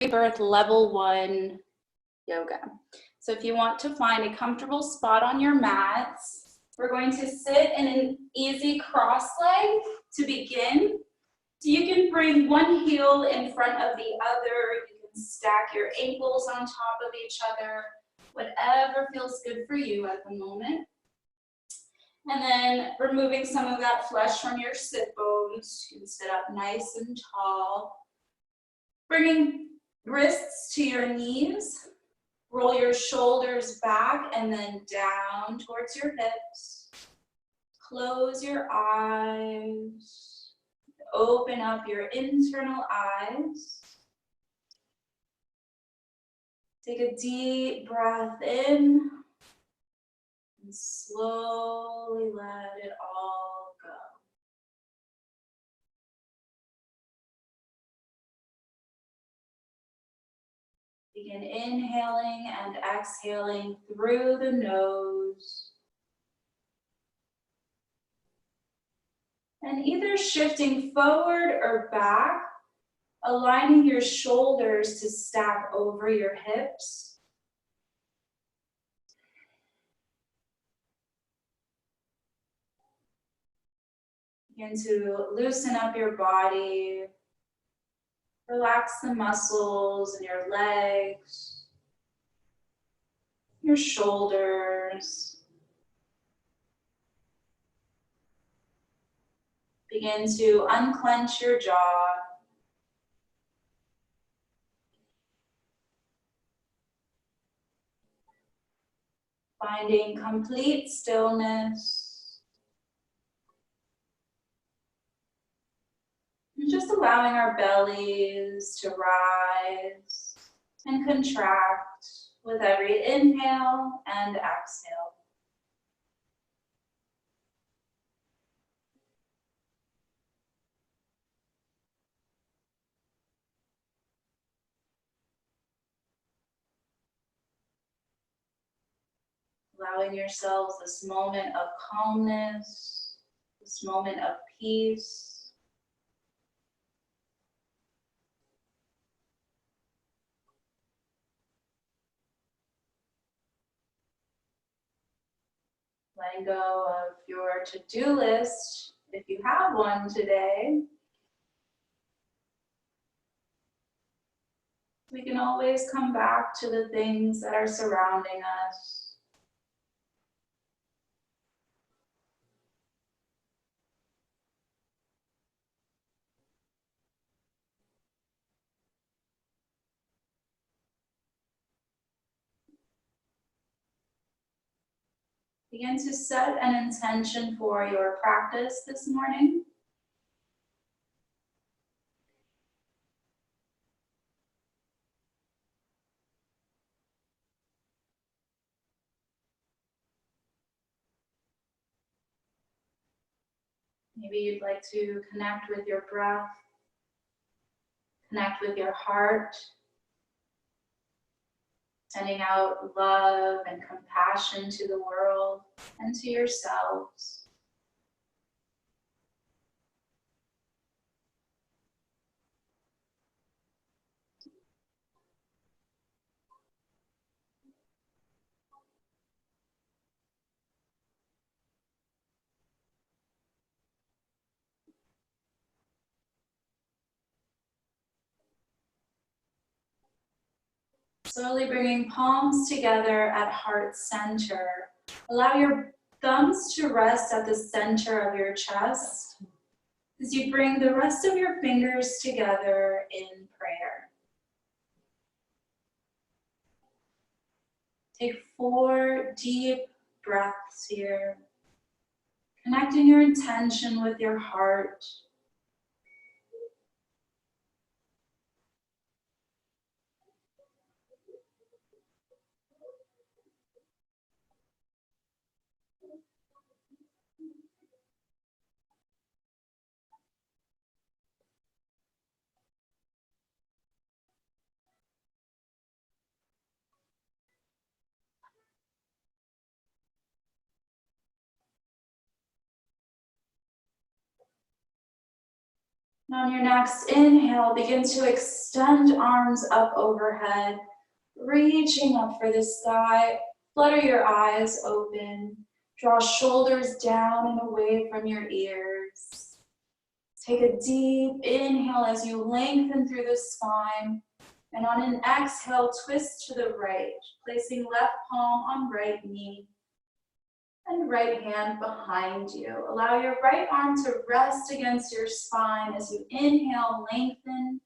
Rebirth Level 1 yoga. So if you want to find a comfortable spot on your mats, we're going to sit in an easy cross leg to begin. So you can bring one heel in front of the other. You can stack your ankles on top of each other, whatever feels good for you at the moment. And then removing some of that flesh from your sit bones. You can sit up nice and tall. Bringing wrists to your knees. Roll your shoulders back and then down towards your hips. Close your eyes. Open up your internal eyes. Take a deep breath in and slowly let it all go. Begin inhaling and exhaling through the nose. And either shifting forward or back, aligning your shoulders to stack over your hips. Begin to loosen up your body. Relax the muscles in your legs, your shoulders. Begin to unclench your jaw. Finding complete stillness. And just allowing our bellies to rise and contract with every inhale and exhale. Allowing yourselves this moment of calmness, this moment of peace. Letting go of your to-do list, if you have one today. We can always come back to the things that are surrounding us. Begin to set an intention for your practice this morning. Maybe you'd like to connect with your breath, connect with your heart, sending out love and compassion to the world and to yourselves. Slowly bringing palms together at heart center. Allow your thumbs to rest at the center of your chest as you bring the rest of your fingers together in prayer. Take 4 deep breaths here, connecting your intention with your heart. And on your next inhale, begin to extend arms up overhead, reaching up for the sky. Flutter your eyes open. Draw shoulders down and away from your ears. Take a deep inhale as you lengthen through the spine. And on an exhale, twist to the right, placing left palm on right knee and right hand behind you. Allow your right arm to rest against your spine as you inhale, lengthen.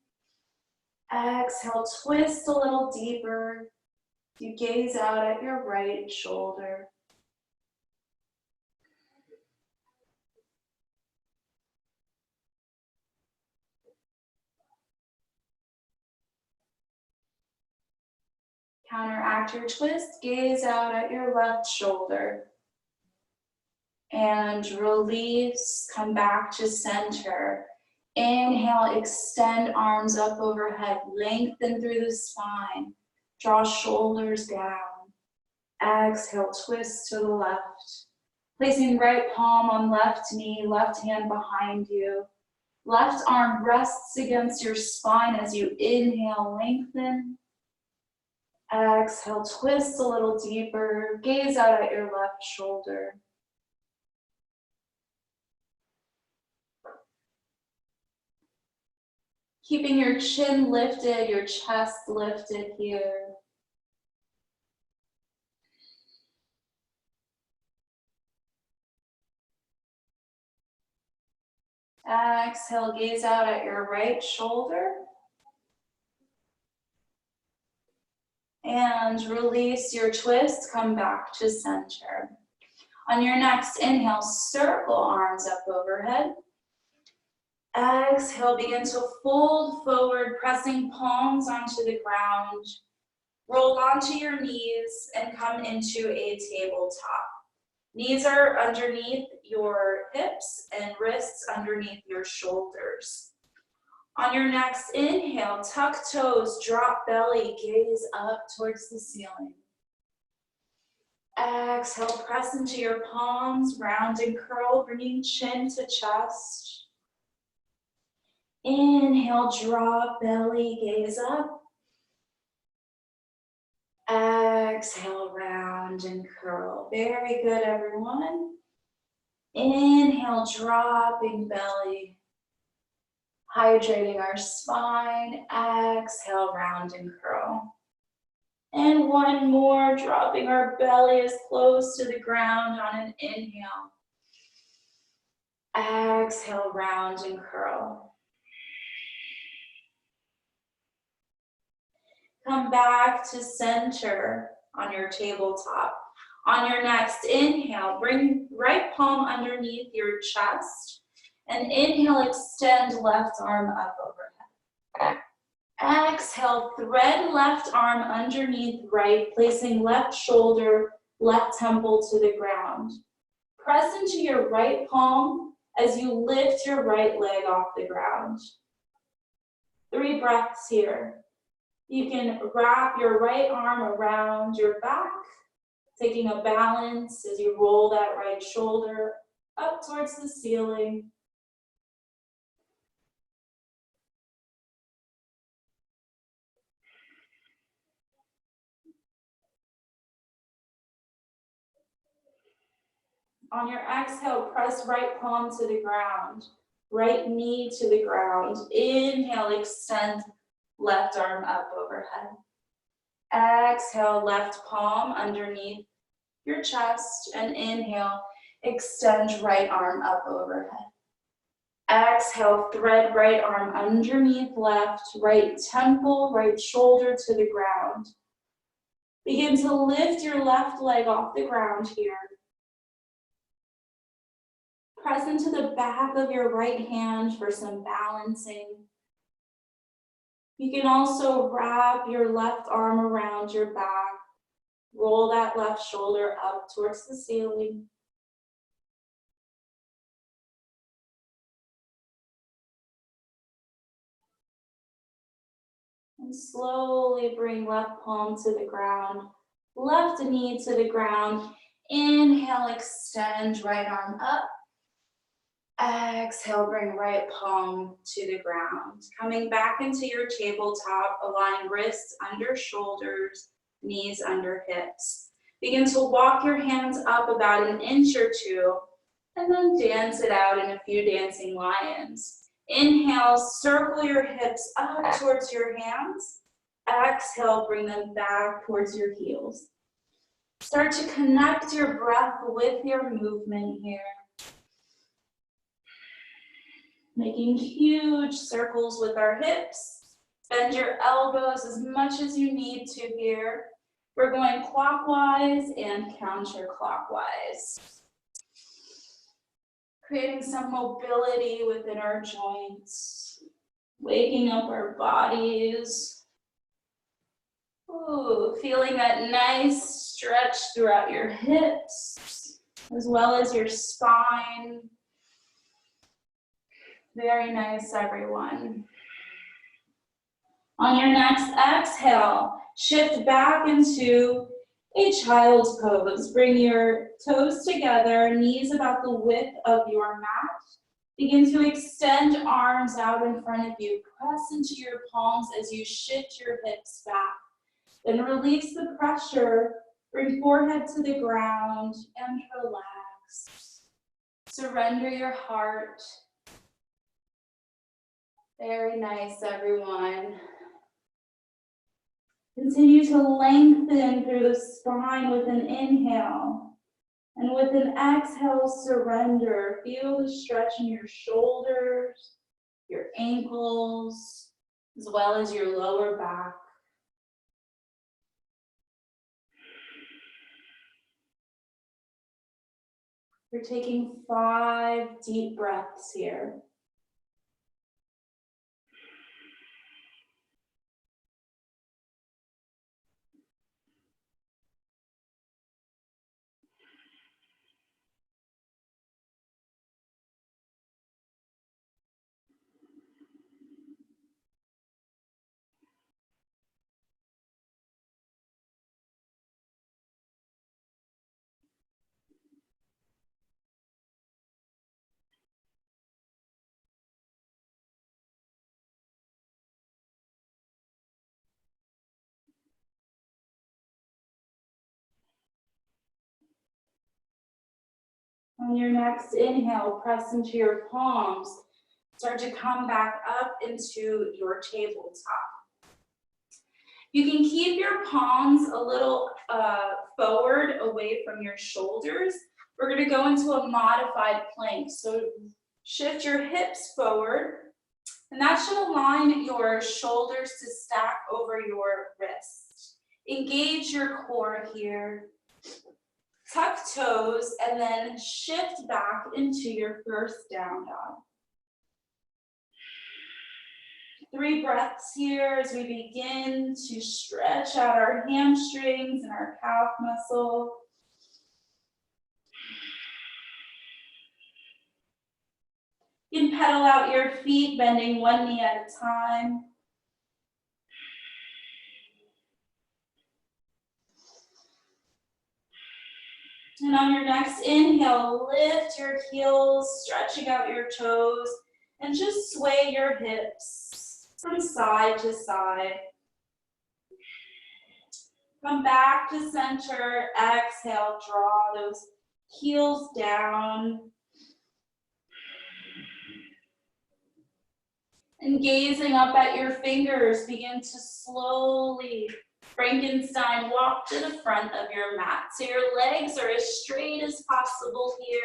Exhale, twist a little deeper. You gaze out at your right shoulder. Counteract your twist, gaze out at your left shoulder. And release, come back to center. Inhale, extend arms up overhead, lengthen through the spine. Draw shoulders down. Exhale, twist to the left. Placing right palm on left knee, left hand behind you. Left arm rests against your spine as you inhale, lengthen. Exhale, twist a little deeper. Gaze out at your left shoulder. Keeping your chin lifted, your chest lifted here. Exhale, gaze out at your right shoulder. And release your twist, come back to center. On your next inhale, circle arms up overhead. Exhale, begin to fold forward, pressing palms onto the ground. Roll onto your knees and come into a tabletop. Knees are underneath your hips and wrists underneath your shoulders. On your next inhale, tuck toes, drop belly, gaze up towards the ceiling. Exhale, press into your palms, round and curl, bringing chin to chest. Inhale, drop belly, gaze up. Exhale, round and curl. Very good, everyone. Inhale, dropping belly. Hydrating our spine. Exhale, round and curl. And one more, dropping our belly as close to the ground on an inhale. Exhale, round and curl. Come back to center on your tabletop. On your next inhale, bring right palm underneath your chest. And inhale, extend left arm up overhead. Exhale, thread left arm underneath right, placing left shoulder, left temple to the ground. Press into your right palm as you lift your right leg off the ground. 3 breaths here. You can wrap your right arm around your back, taking a balance as you roll that right shoulder up towards the ceiling. On your exhale, press right palm to the ground, right knee to the ground. Inhale, extend left arm up overhead. Exhale, left palm underneath your chest, and inhale, extend right arm up overhead. Exhale, thread right arm underneath left, right temple, right shoulder to the ground. Begin to lift your left leg off the ground here. Press into the back of your right hand for some balancing. You can also wrap your left arm around your back. Roll that left shoulder up towards the ceiling. And slowly bring left palm to the ground, left knee to the ground. Inhale, extend right arm up. Exhale, bring right palm to the ground. Coming back into your tabletop, align wrists under shoulders, knees under hips. Begin to walk your hands up about an inch or two, and then dance it out in a few dancing lions. Inhale, circle your hips up towards your hands. Exhale, bring them back towards your heels. Start to connect your breath with your movement here. Making huge circles with our hips. Bend your elbows as much as you need to here. We're going clockwise and counterclockwise. Creating some mobility within our joints. Waking up our bodies. Ooh, feeling that nice stretch throughout your hips, as well as your spine. Very nice, everyone. On your next exhale, shift back into a child's pose. Bring your toes together, knees about the width of your mat. Begin to extend arms out in front of you. Press into your palms as you shift your hips back. Then release the pressure. Bring forehead to the ground and relax. Surrender your heart. Very nice, everyone. Continue to lengthen through the spine with an inhale. And with an exhale, surrender. Feel the stretch in your shoulders, your ankles, as well as your lower back. You're taking 5 deep breaths here. On your next inhale, press into your palms. Start to come back up into your tabletop. You can keep your palms a little forward away from your shoulders. We're going to go into a modified plank. So shift your hips forward, and that should align your shoulders to stack over your wrists. Engage your core here. Tuck toes, and then shift back into your first down dog. 3 breaths here as we begin to stretch out our hamstrings and our calf muscle. You can pedal out your feet, bending one knee at a time. And on your next inhale, lift your heels, stretching out your toes, and just sway your hips from side to side. Come back to center, exhale, draw those heels down. And gazing up at your fingers, begin to slowly Frankenstein walk to the front of your mat. So your legs are as straight as possible here.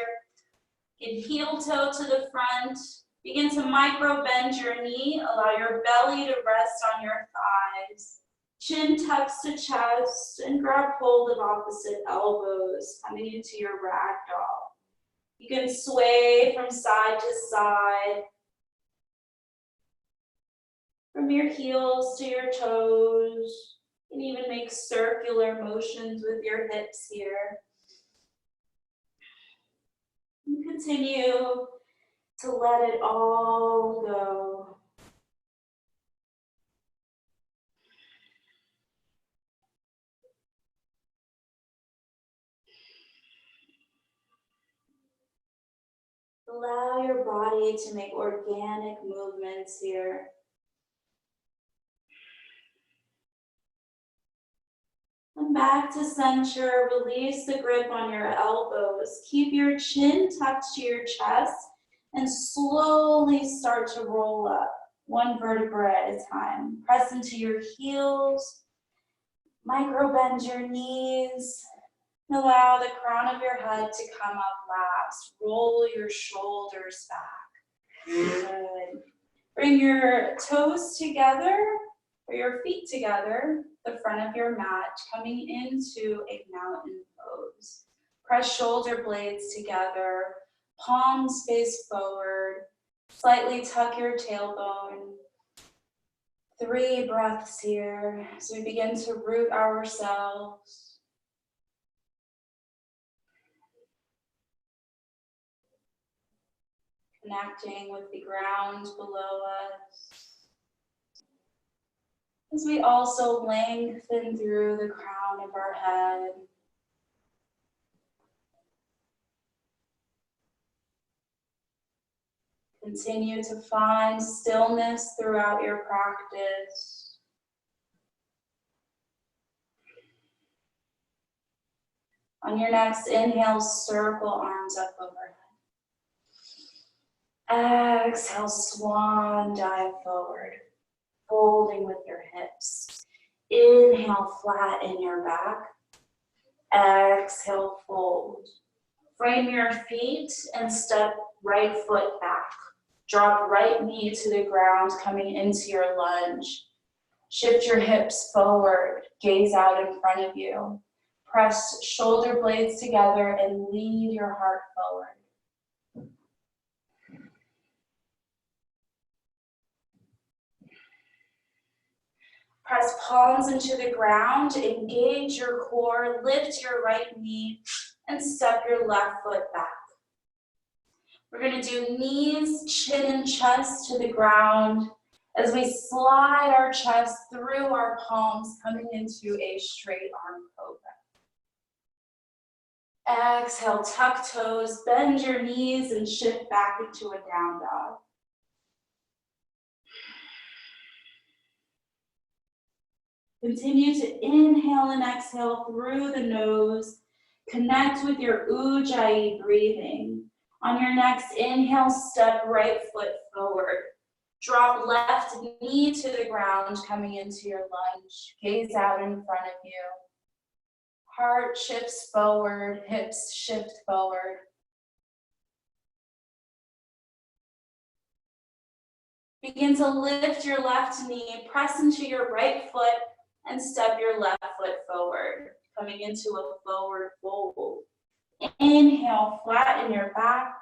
Get heel toe to the front. Begin to micro bend your knee. Allow your belly to rest on your thighs. Chin tucks to chest and grab hold of opposite elbows, coming into your ragdoll. You can sway from side to side. From your heels to your toes. You can even make circular motions with your hips here. And continue to let it all go. Allow your body to make organic movements here. And back to center, release the grip on your elbows. Keep your chin tucked to your chest and slowly start to roll up, one vertebra at a time. Press into your heels, micro bend your knees. Allow the crown of your head to come up last. Roll your shoulders back. Good. Bring your toes together, or your feet together, the front of your mat, coming into a mountain pose. Press shoulder blades together, palms face forward, slightly tuck your tailbone. 3 breaths here as we begin to root ourselves. Connecting with the ground below us. As we also lengthen through the crown of our head. Continue to find stillness throughout your practice. On your next inhale, circle arms up overhead. Exhale, swan dive forward, folding with your hips. Inhale, flatten your back. Exhale, fold. Frame your feet and step right foot back. Drop right knee to the ground, coming into your lunge. Shift your hips forward, gaze out in front of you. Press shoulder blades together and lead your heart forward. Press palms into the ground, engage your core, lift your right knee, and step your left foot back. We're going to do knees, chin, and chest to the ground as we slide our chest through our palms, coming into a straight arm cobra. Exhale, tuck toes, bend your knees, and shift back into a down dog. Continue to inhale and exhale through the nose. Connect with your Ujjayi breathing. On your next inhale, step right foot forward. Drop left knee to the ground, coming into your lunge. Gaze out in front of you. Heart shifts forward, hips shift forward. Begin to lift your left knee, press into your right foot, and step your left foot forward, coming into a forward fold. Inhale, flatten your back.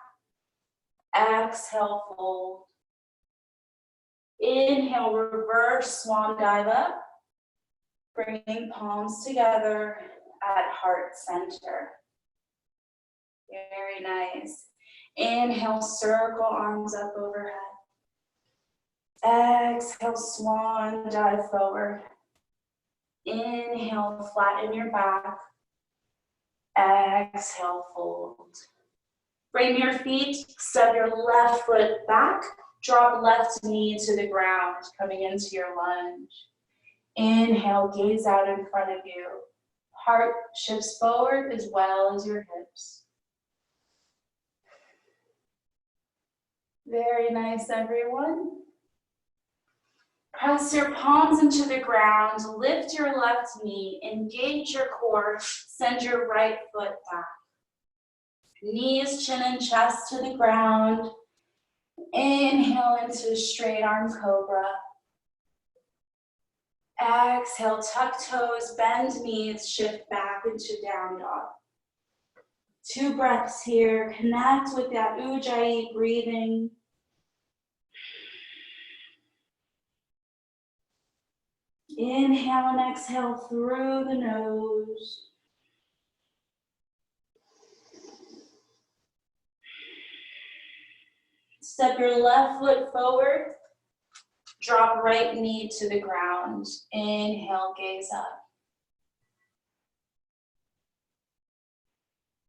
Exhale, fold. Inhale, reverse swan dive up. Bringing palms together at heart center. Very nice. Inhale, circle arms up overhead. Exhale, swan dive forward. Inhale, flatten your back. Exhale, fold. Frame your feet, step your left foot back, drop left knee to the ground, coming into your lunge. Inhale, gaze out in front of you. Heart shifts forward as well as your hips. Very nice, everyone. Press your palms into the ground, lift your left knee, engage your core, send your right foot back. Knees, chin, and chest to the ground. Inhale into straight arm cobra. Exhale, tuck toes, bend knees, shift back into down dog. 2 breaths here. Connect with that Ujjayi breathing. Inhale and exhale through the nose. Step your left foot forward. Drop right knee to the ground. Inhale, gaze up.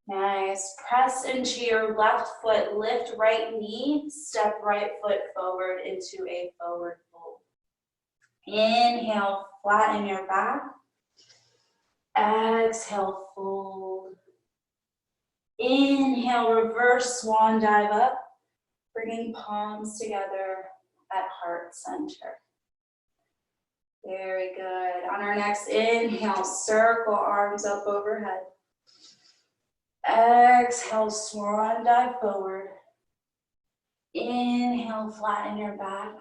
Nice. Press into your left foot, lift right knee, step right foot forward into a forward fold. Inhale, flatten your back. Exhale, fold. Inhale, reverse swan dive up, bringing palms together at heart center. Very good. On our next inhale, circle arms up overhead. Exhale, swan dive forward. Inhale, flatten your back.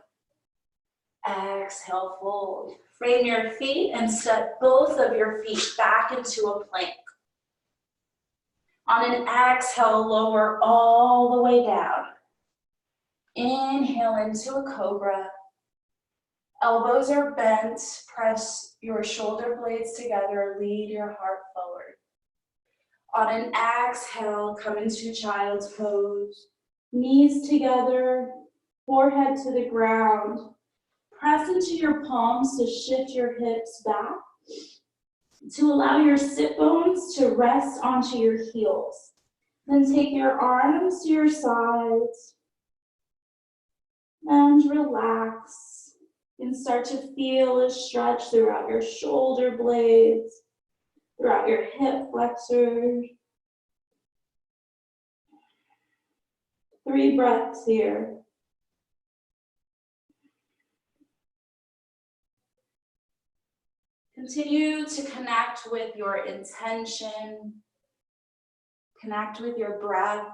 Exhale, fold. Frame your feet and step both of your feet back into a plank. On an exhale, lower all the way down. Inhale into a cobra. Elbows are bent. Press your shoulder blades together. Lead your heart forward. On an exhale, come into child's pose. Knees together, forehead to the ground. Press into your palms to shift your hips back, to allow your sit bones to rest onto your heels. Then take your arms to your sides and relax. And start to feel a stretch throughout your shoulder blades, throughout your hip flexors. 3 breaths here. Continue to connect with your intention, connect with your breath.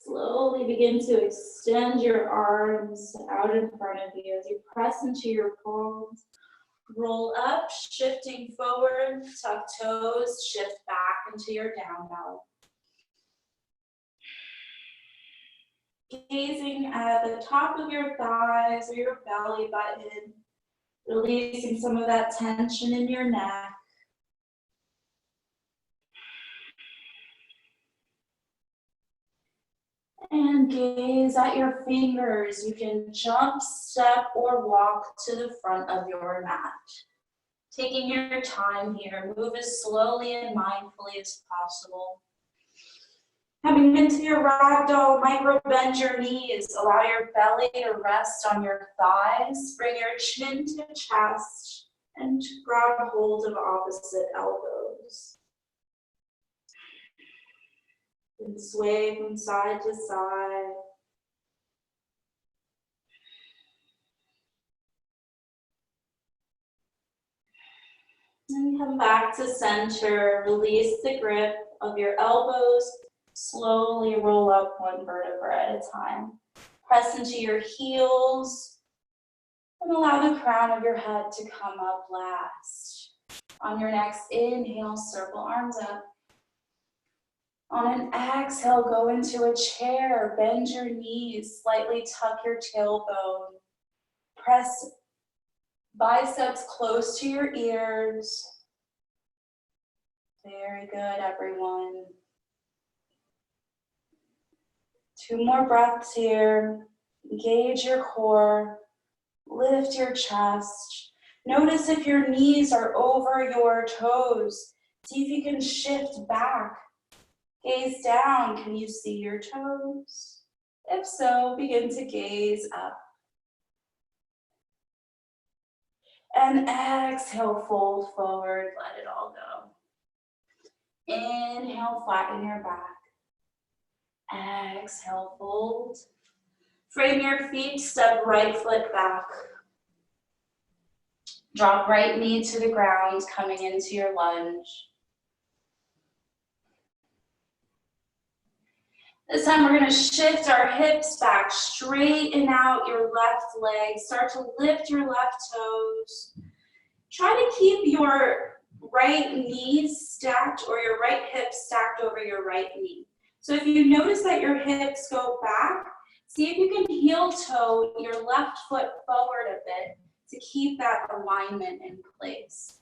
Slowly begin to extend your arms out in front of you as you press into your palms. Roll up, shifting forward, tuck toes, shift back into your down dog. Gazing at the top of your thighs or your belly button, releasing some of that tension in your neck. And gaze at your fingers. You can jump, step, or walk to the front of your mat. Taking your time here, move as slowly and mindfully as possible. Having been to your ragdoll, micro bend your knees. Allow your belly to rest on your thighs. Bring your chin to chest and grab hold of opposite elbows. And sway from side to side. And come back to center. Release the grip of your elbows. Slowly roll up one vertebra at a time. Press into your heels. And allow the crown of your head to come up last. On your next inhale, circle arms up. On an exhale, go into a chair. Bend your knees. Slightly tuck your tailbone. Press biceps close to your ears. Very good, everyone. 2 more breaths here. Engage your core. Lift your chest. Notice if your knees are over your toes. See if you can shift back. Gaze down. Can you see your toes? If so, begin to gaze up. And exhale, fold forward. Let it all go. Inhale, flatten your back. Exhale, fold. Frame your feet, step right foot back. Drop right knee to the ground, coming into your lunge. This time we're going to shift our hips back, straighten out your left leg, start to lift your left toes. Try to keep your right knees stacked or your right hip stacked over your right knee. So if you notice that your hips go back, see if you can heel toe your left foot forward a bit to keep that alignment in place.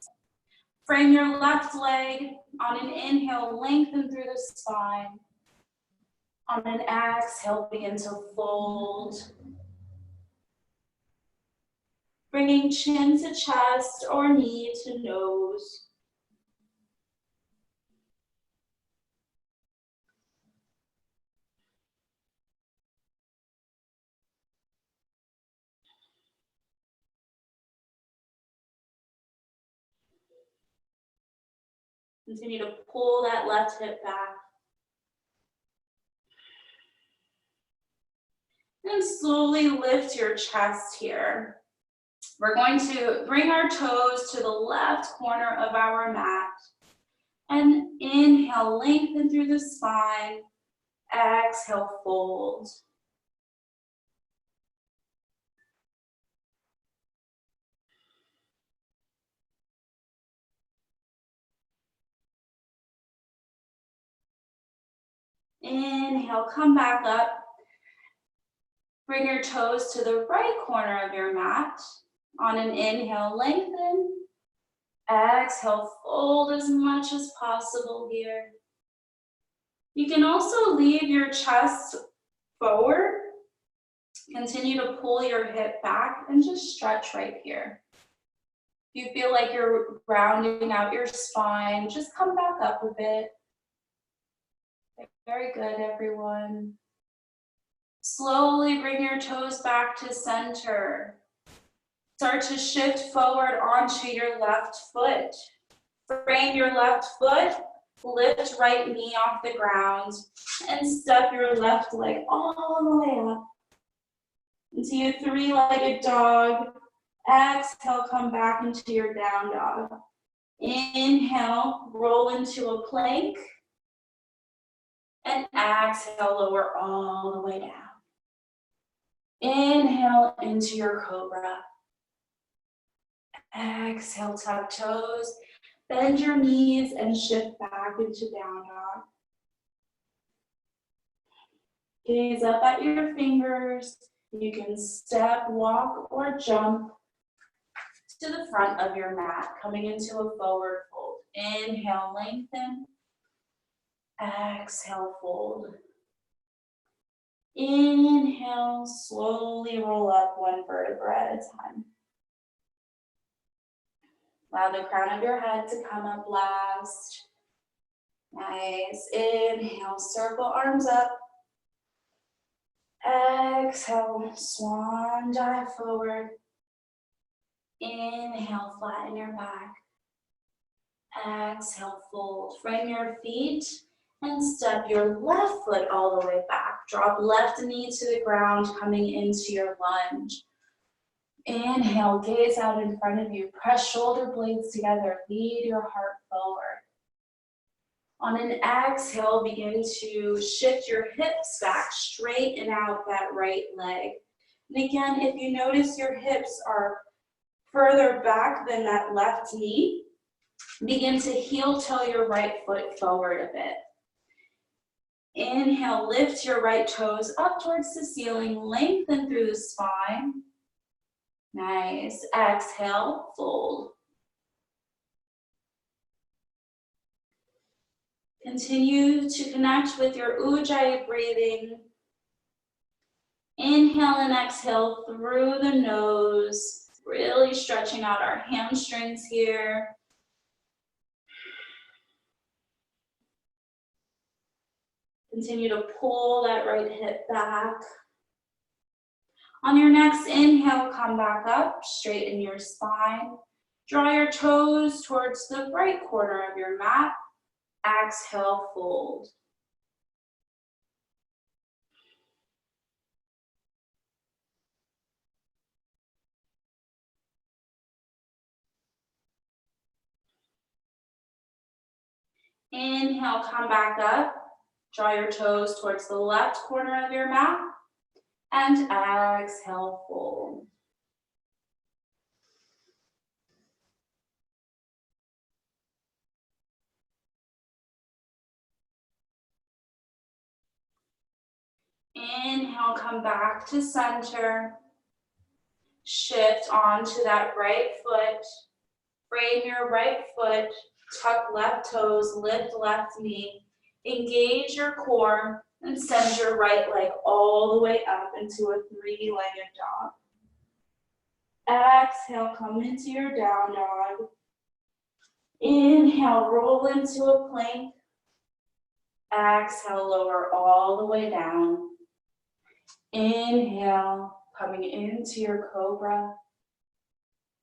Frame your left leg. On an inhale, lengthen through the spine. On an exhale, begin to fold. Bringing chin to chest or knee to nose. Continue to pull that left hip back. And slowly lift your chest here. We're going to bring our toes to the left corner of our mat. And inhale, lengthen through the spine. Exhale, fold. Inhale, come back up. Bring your toes to the right corner of your mat. On an inhale, lengthen. Exhale, fold as much as possible here. You can also leave your chest forward. Continue to pull your hip back and just stretch right here. If you feel like you're rounding out your spine, just come back up a bit. Very good, everyone. Slowly bring your toes back to center. Start to shift forward onto your left foot. Frame your left foot, lift right knee off the ground, and step your left leg all the way up into your three-legged dog. Exhale, come back into your down dog. Inhale, roll into a plank. And exhale, lower all the way down. Inhale into your cobra. Exhale, tuck toes. Bend your knees and shift back into down dog. Gaze up at your fingers. You can step, walk, or jump to the front of your mat, coming into a forward fold. Inhale, lengthen. Exhale, fold. Inhale, slowly roll up one vertebra at a time. Allow the crown of your head to come up last. Nice. Inhale, circle arms up. Exhale, swan dive forward. Inhale, flatten your back. Exhale, fold. Frame your feet and step your left foot all the way back. Drop left knee to the ground, coming into your lunge. Inhale, gaze out in front of you. Press shoulder blades together. Lead your heart forward. On an exhale, begin to shift your hips back, straighten out that right leg. And again, if you notice your hips are further back than that left knee, begin to heel toe your right foot forward a bit. Inhale, lift your right toes up towards the ceiling, lengthen through the spine. Nice. Exhale, fold. Continue to connect with your Ujjayi breathing. Inhale and exhale through the nose, really stretching out our hamstrings here. Continue to pull that right hip back. On your next inhale, come back up, straighten your spine. Draw your toes towards the right corner of your mat. Exhale, fold. Inhale, come back up. Draw your toes towards the left corner of your mat. And exhale, fold. Inhale, come back to center. Shift onto that right foot. Frame your right foot, tuck left toes, lift left knee. Engage your core and send your right leg all the way up into a three-legged dog. Exhale, come into your down dog. Inhale, roll into a plank. Exhale, lower all the way down. Inhale, coming into your cobra.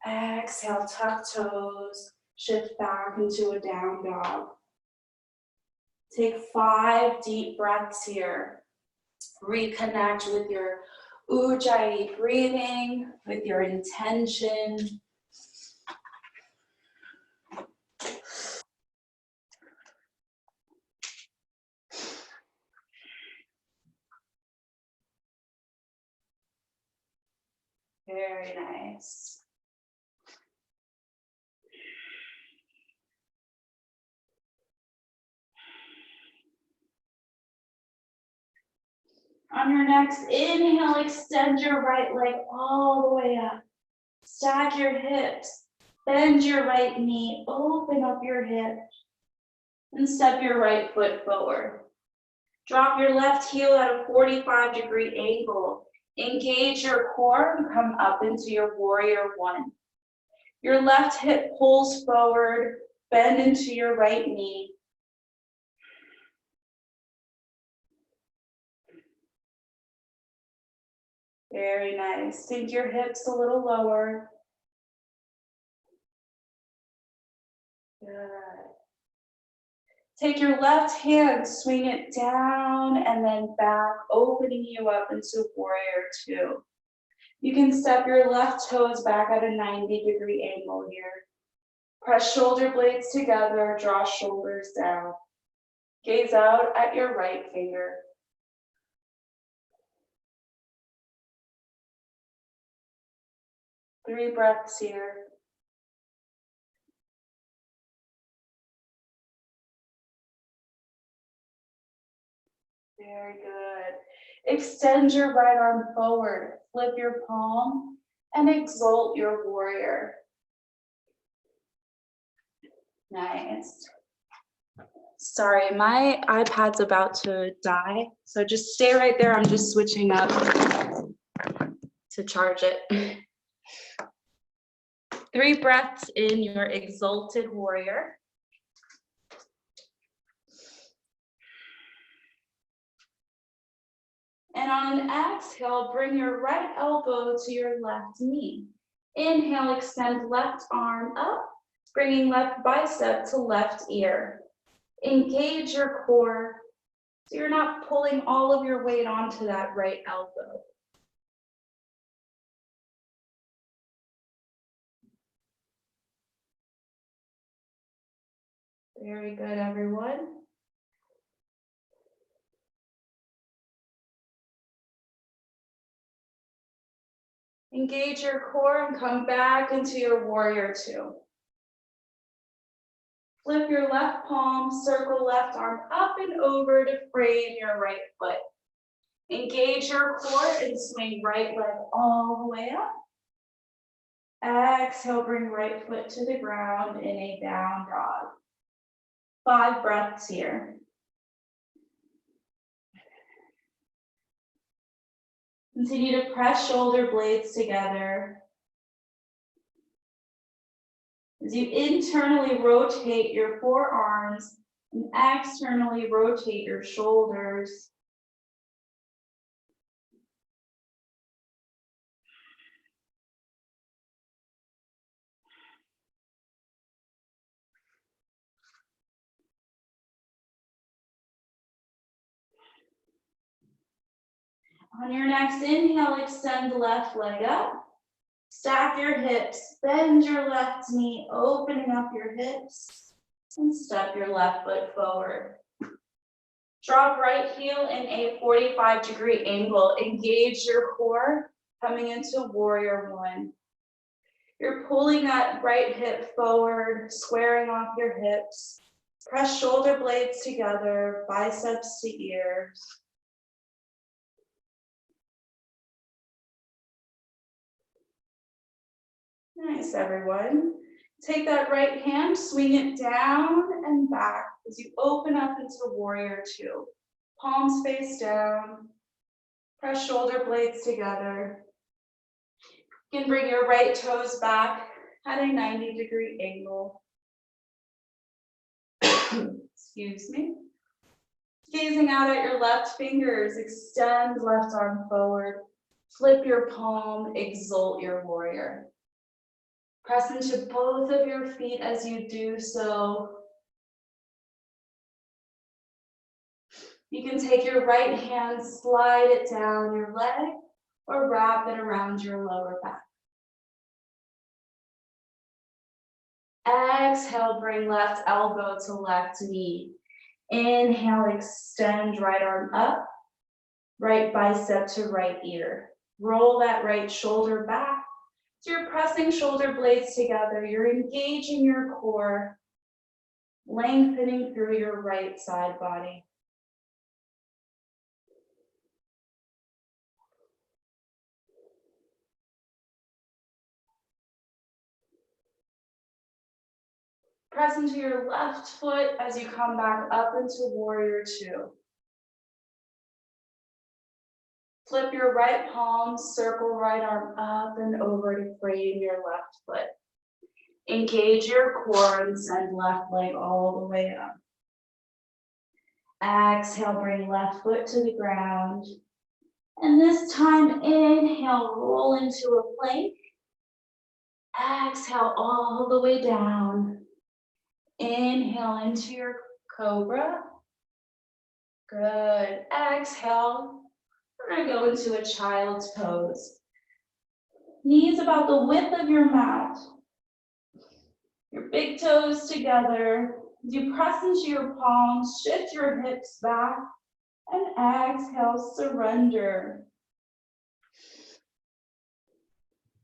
Exhale, tuck toes, shift back into a down dog. Take 5 deep breaths here. Reconnect with your Ujjayi breathing, with your intention. Very nice. On your next inhale, extend your right leg all the way up. Stack your hips, bend your right knee, open up your hip, and step your right foot forward. Drop your left heel at a 45-degree angle. Engage your core and come up into your warrior one. Your left hip pulls forward, bend into your right knee. Very nice. Sink your hips a little lower. Good. Take your left hand, swing it down and then back, opening you up into warrior two. You can step your left toes back at a 90-degree angle here. Press shoulder blades together, draw shoulders down. Gaze out at your right finger. Three breaths here. Very good. Extend your right arm forward, flip your palm, and exalt your warrior. Nice. Sorry, my iPad's about to die, so just stay right there. I'm just switching up to charge it. 3 breaths in your exalted warrior. And on an exhale, bring your right elbow to your left knee. Inhale, extend left arm up, bringing left bicep to left ear. Engage your core so you're not pulling all of your weight onto that right elbow. Very good, everyone. Engage your core and come back into your warrior two. Flip your left palm, circle left arm up and over to frame your right foot. Engage your core and swing right leg all the way up. Exhale, bring right foot to the ground in a down dog. 5 breaths here. Continue to press shoulder blades together. As you internally rotate your forearms and externally rotate your shoulders. On your next inhale, extend the left leg up. Stack your hips, bend your left knee, opening up your hips, and step your left foot forward. Drop right heel in a 45-degree angle. Engage your core, coming into warrior one. You're pulling that right hip forward, squaring off your hips. Press shoulder blades together, biceps to ears. Nice, everyone. Take that right hand, swing it down and back as you open up into warrior two. Palms face down, press shoulder blades together. You can bring your right toes back at a 90-degree angle. Excuse me. Gazing out at your left fingers, extend left arm forward. Flip your palm, exalt your warrior. Press into both of your feet as you do so. You can take your right hand, slide it down your leg, or wrap it around your lower back. Exhale, bring left elbow to left knee. Inhale, extend right arm up, right bicep to right ear. Roll that right shoulder back. So you're pressing shoulder blades together. You're engaging your core, lengthening through your right side body. Press into your left foot as you come back up into warrior two. Flip your right palm, circle right arm up and over to frame your left foot. Engage your core and send left leg all the way up. Exhale, bring left foot to the ground. And this time, inhale, roll into a plank. Exhale all the way down. Inhale into your cobra. Good. Exhale. We're going to go into a child's pose. Knees about the width of your mat. Your big toes together. You press into your palms, shift your hips back, and exhale, surrender.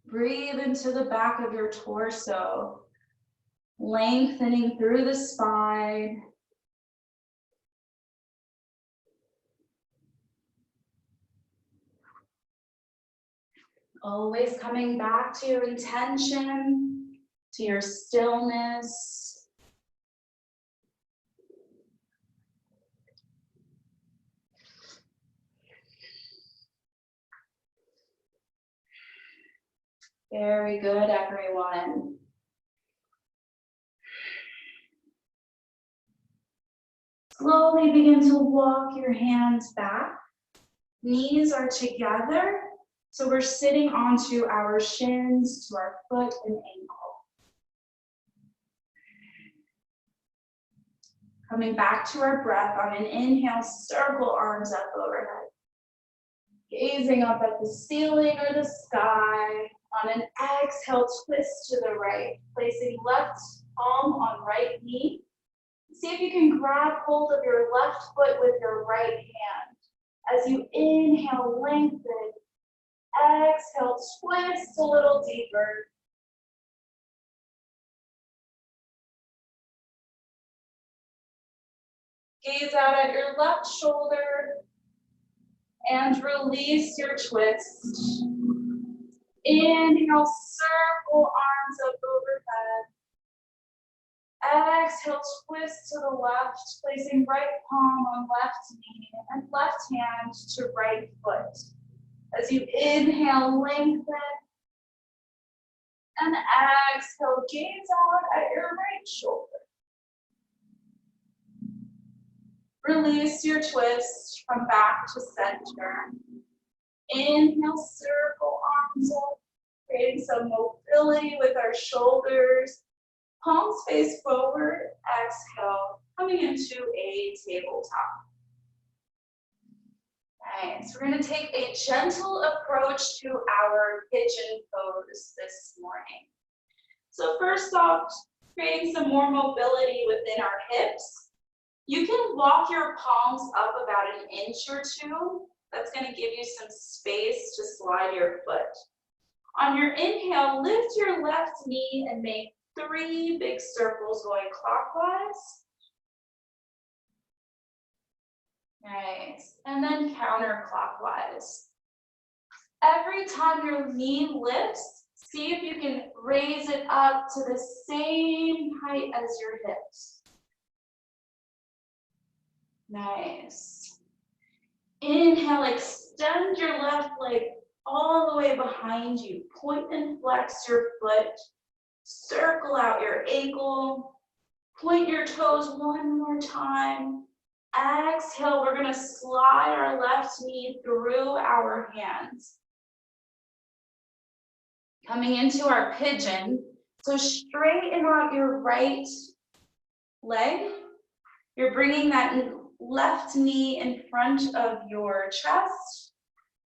Breathe into the back of your torso, lengthening through the spine. Always coming back to your intention, to your stillness. Very good, everyone. Slowly begin to walk your hands back. Knees are together, so we're sitting onto our shins, to our foot and ankle. Coming back to our breath on an inhale, circle arms up overhead. Gazing up at the ceiling or the sky. On an exhale, twist to the right, placing left palm on right knee. See if you can grab hold of your left foot with your right hand. As you inhale, lengthen. Exhale, twist a little deeper. Gaze out at your left shoulder and release your twist. Inhale, circle arms up overhead. Exhale, twist to the left, placing right palm on left knee and left hand to right foot. As you inhale, lengthen. And exhale, gaze out at your right shoulder. Release your twist, come back to center. Inhale, circle arms up, creating some mobility with our shoulders. Palms face forward, exhale, coming into a tabletop. Nice. We're going to take a gentle approach to our pigeon pose this morning. So first off, creating some more mobility within our hips. You can walk your palms up about an inch or two. That's going to give you some space to slide your foot. On your inhale, lift your left knee and make 3 big circles going clockwise. Nice. And then counterclockwise. Every time your knee lifts, See if you can raise it up to the same height as your hips. Nice. Inhale, extend your left leg all the way behind you. Point and flex your foot. Circle out your ankle. Point your toes one more time. Exhale, we're gonna slide our left knee through our hands. Coming into our pigeon. So straighten out your right leg. You're bringing that left knee in front of your chest,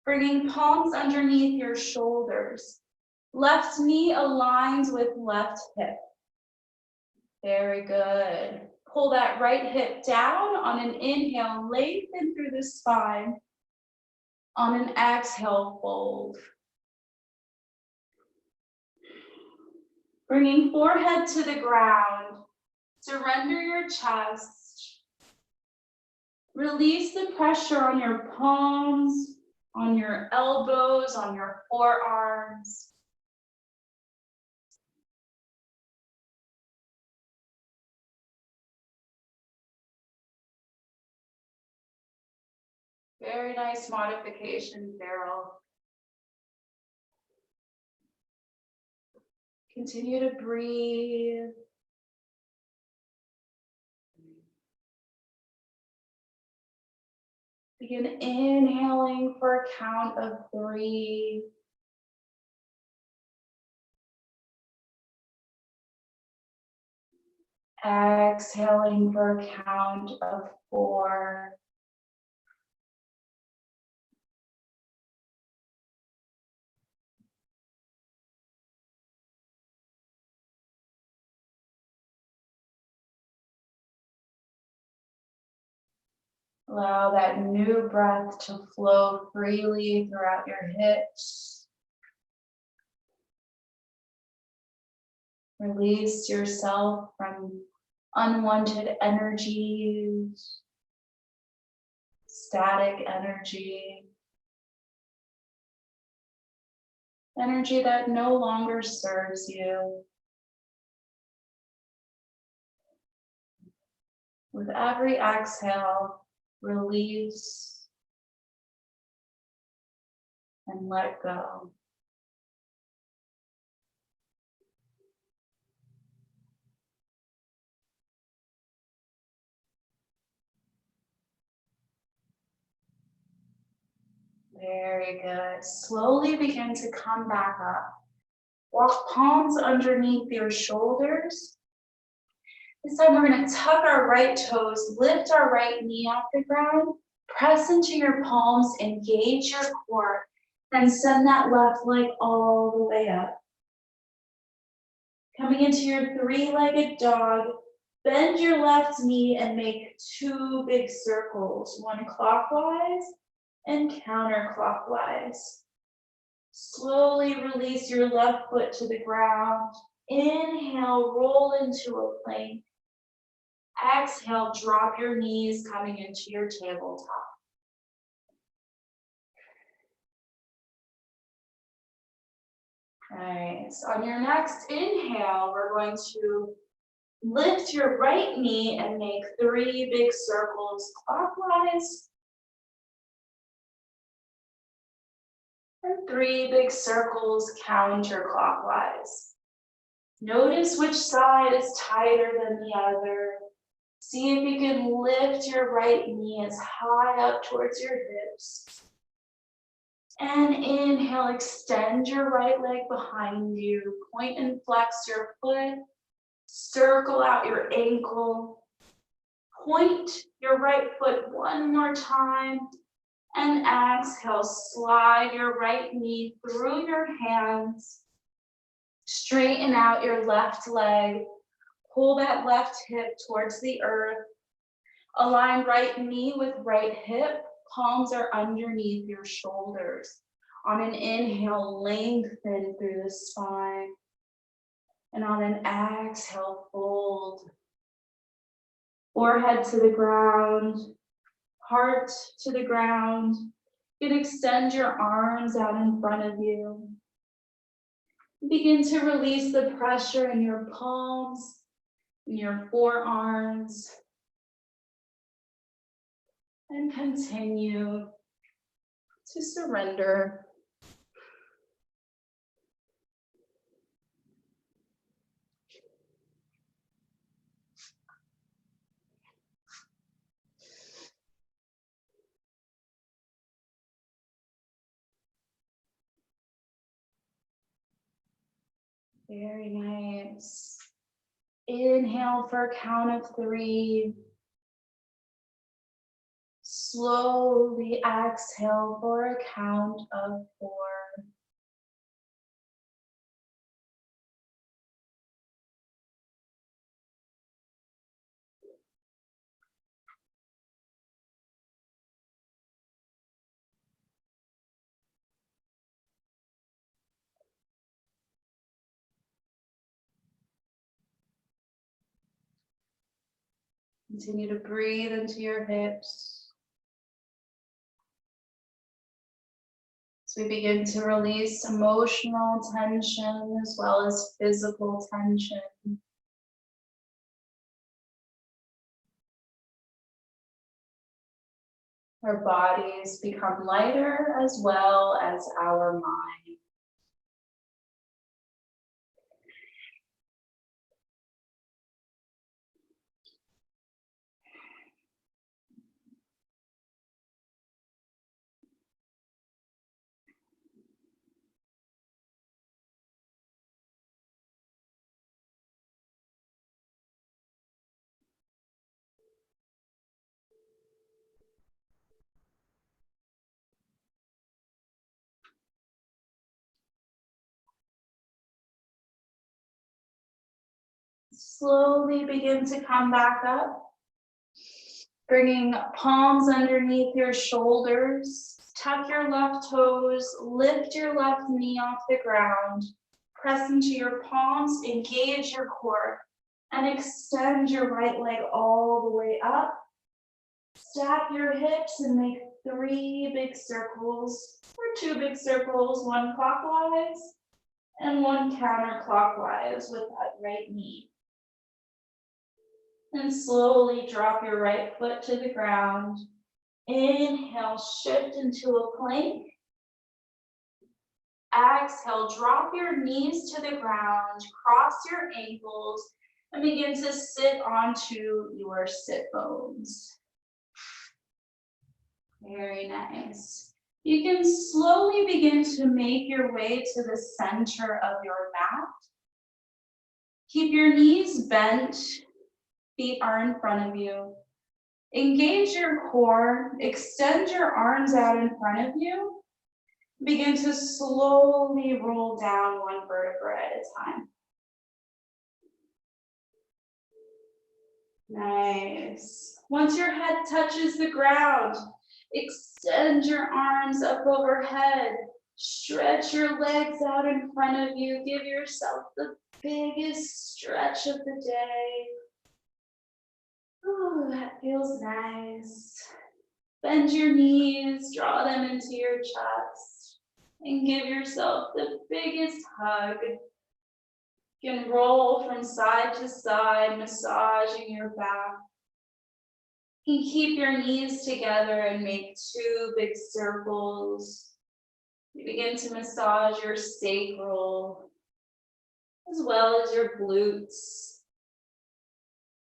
bringing palms underneath your shoulders. Left knee aligns with left hip. Very good. Pull that right hip down. On an inhale, lengthen through the spine. On an exhale, fold. Bringing forehead to the ground. Surrender your chest. Release the pressure on your palms, on your elbows, on your forearms. Very nice modification, Farrell. Continue to breathe. Begin inhaling for a count of 3. Exhaling for a count of 4. Allow that new breath to flow freely throughout your hips. Release yourself from unwanted energies, static energy, energy that no longer serves you. With every exhale, release and let go. Very good. Slowly begin to come back up. Walk palms underneath your shoulders. This time we're going to tuck our right toes, lift our right knee off the ground, press into your palms, engage your core, and send that left leg all the way up. Coming into your 3-legged dog, bend your left knee and make 2 big circles, one clockwise and counterclockwise. Slowly release your left foot to the ground. Inhale, roll into a plank. Exhale, drop your knees coming into your tabletop. Nice. On your next inhale, we're going to lift your right knee and make 3 big circles clockwise. And 3 big circles counterclockwise. Notice which side is tighter than the other. See if you can lift your right knee as high up towards your hips. And inhale, extend your right leg behind you. Point and flex your foot. Circle out your ankle. Point your right foot one more time. And exhale, slide your right knee through your hands. Straighten out your left leg. Pull that left hip towards the earth. Align right knee with right hip. Palms are underneath your shoulders. On an inhale, lengthen through the spine. And on an exhale, fold. Forehead to the ground. Heart to the ground. You can extend your arms out in front of you. Begin to release the pressure in your palms, in your forearms, and continue to surrender. Very nice. Inhale for a count of 3. Slowly exhale for a count of 4. Continue to breathe into your hips. As we begin to release emotional tension as well as physical tension. Our bodies become lighter as well as our mind. Slowly begin to come back up, bringing palms underneath your shoulders. Tuck your left toes, lift your left knee off the ground, press into your palms, engage your core, and extend your right leg all the way up. Stack your hips and make 3 big circles, or 2 big circles, 1 clockwise and 1 counterclockwise with that right knee. And slowly drop your right foot to the ground. Inhale, shift into a plank. Exhale, drop your knees to the ground, cross your ankles, and begin to sit onto your sit bones. Very nice. You can slowly begin to make your way to the center of your mat. Keep your knees bent, feet are in front of you. Engage your core, extend your arms out in front of you. Begin to slowly roll down 1 vertebra at a time. Nice. Once your head touches the ground, extend your arms up overhead. Stretch your legs out in front of you. Give yourself the biggest stretch of the day. Ooh, that feels nice. Bend your knees, draw them into your chest, and give yourself the biggest hug. You can roll from side to side, massaging your back. You can keep your knees together and make 2 big circles. You begin to massage your sacral, as well as your glutes.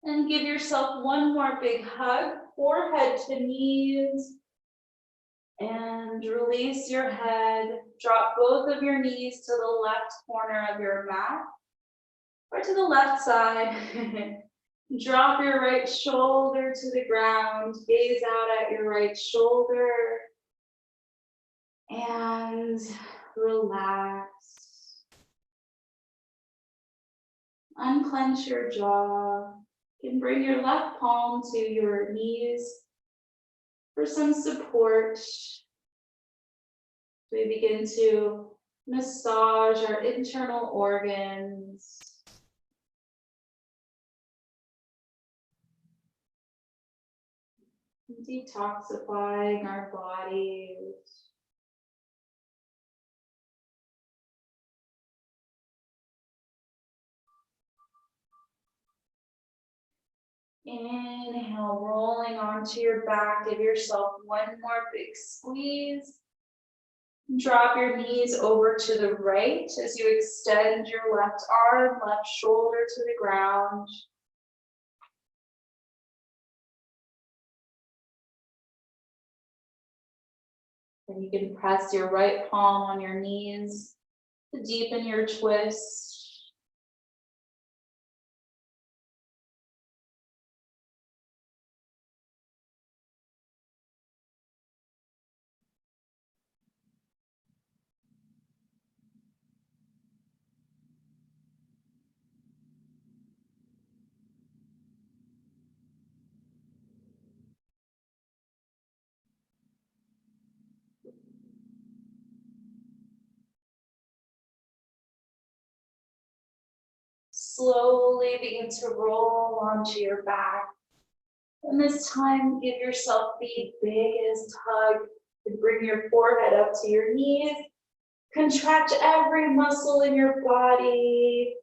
And give yourself 1 more big hug, forehead to knees. And release your head. Drop both of your knees to the left corner of your mat, or to the left side. Drop your right shoulder to the ground. Gaze out at your right shoulder. And relax. Unclench your jaw. You can bring your left palm to your knees for some support. We begin to massage our internal organs. Detoxifying our bodies. Inhale, rolling onto your back. Give yourself one more big squeeze. Drop your knees over to the right as you extend your left arm, left shoulder to the ground. Then you can press your right palm on your knees to deepen your twist. Slowly begin to roll onto your back. And this time, give yourself the biggest hug and bring your forehead up to your knees. Contract every muscle in your body.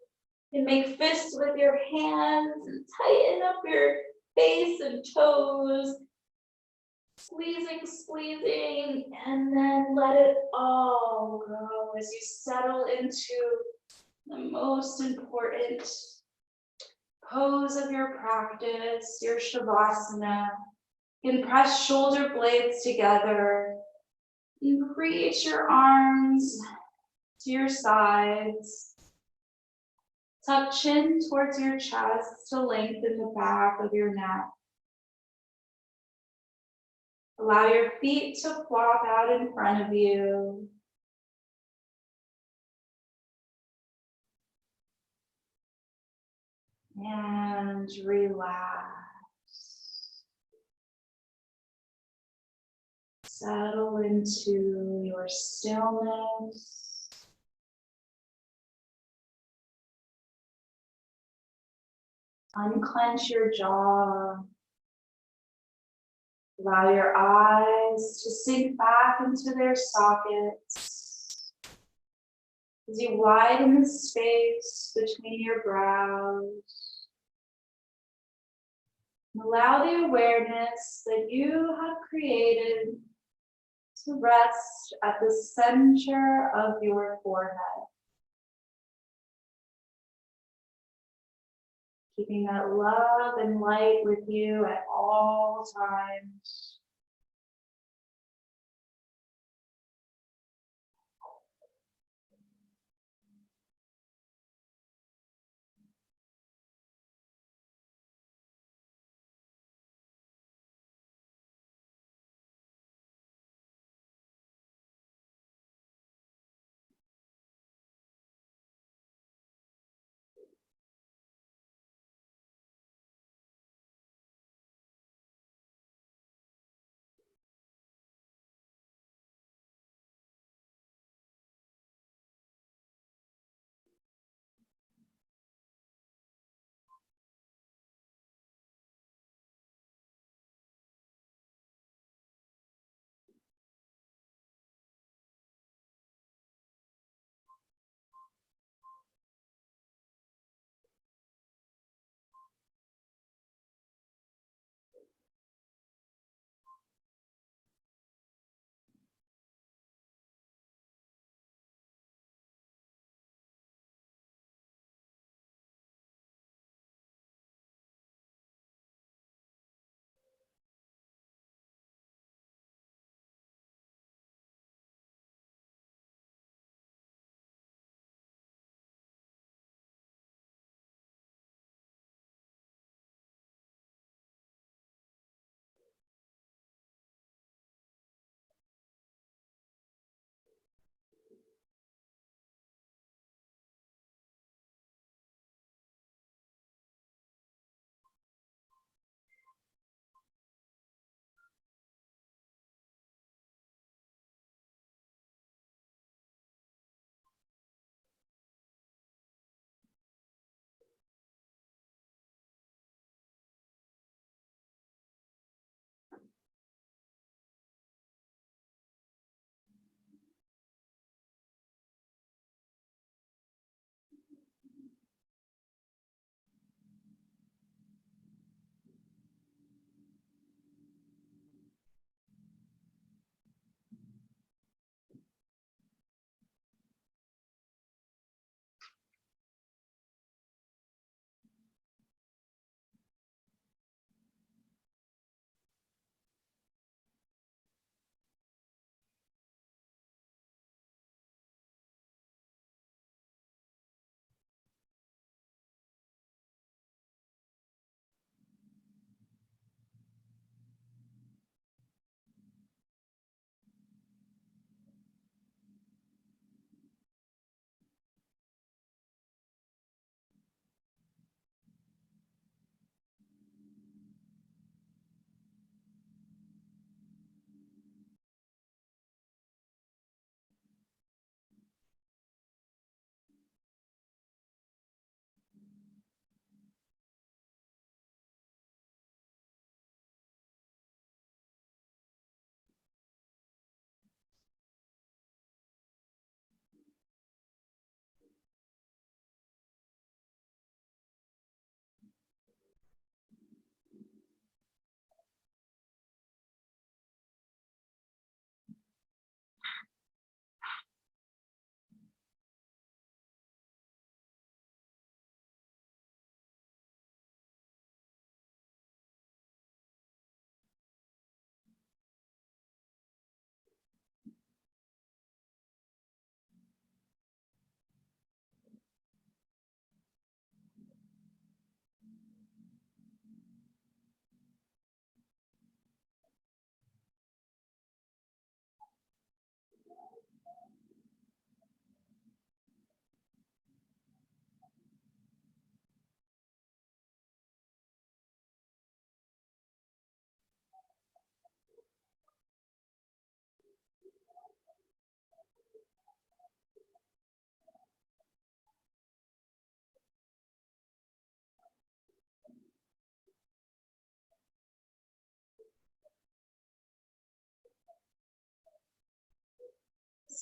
And make fists with your hands and tighten up your face and toes. Squeezing, squeezing, and then let it all go as you settle into the most important pose of your practice, your Shavasana. You can press shoulder blades together and reach your arms to your sides. Tuck chin towards your chest to lengthen the back of your neck. Allow your feet to flop out in front of you. And relax. Settle into your stillness. Unclench your jaw. Allow your eyes to sink back into their sockets. As you widen the space between your brows. Allow the awareness that you have created to rest at the center of your forehead. Keeping that love and light with you at all times.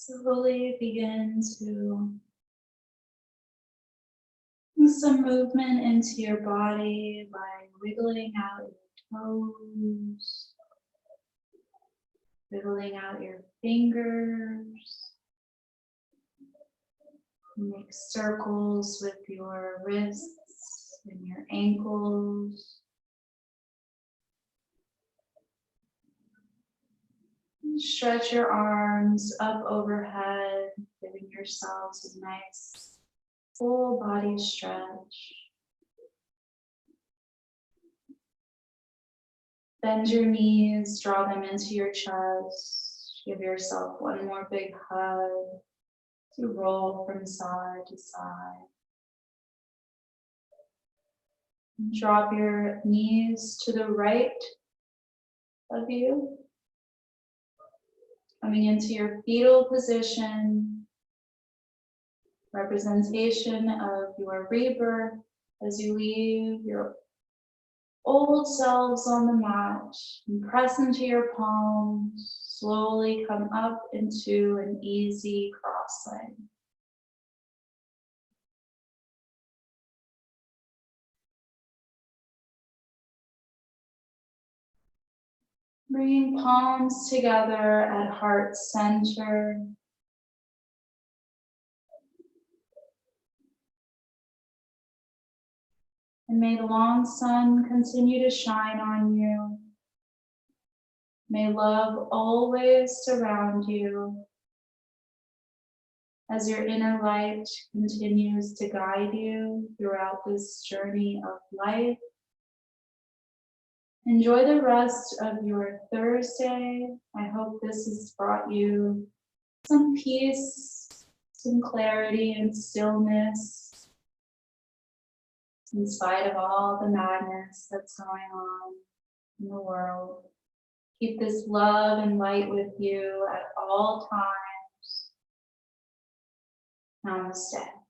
Slowly begin to bring some movement into your body by wiggling out your toes, wiggling out your fingers. Make circles with your wrists and your ankles. Stretch your arms up overhead, giving yourselves a nice full body stretch. Bend your knees, draw them into your chest. Give yourself one more big hug to roll from side to side. Drop your knees to the right of you. Coming into your fetal position, representation of your rebirth as you leave your old selves on the mat and press into your palms. Slowly come up into an easy cross leg. Bringing palms together at heart center. And may the long sun continue to shine on you. May love always surround you as your inner light continues to guide you throughout this journey of life. Enjoy the rest of your Thursday. I hope this has brought you some peace, some clarity and stillness in spite of all the madness that's going on in the world. Keep this love and light with you at all times. Namaste.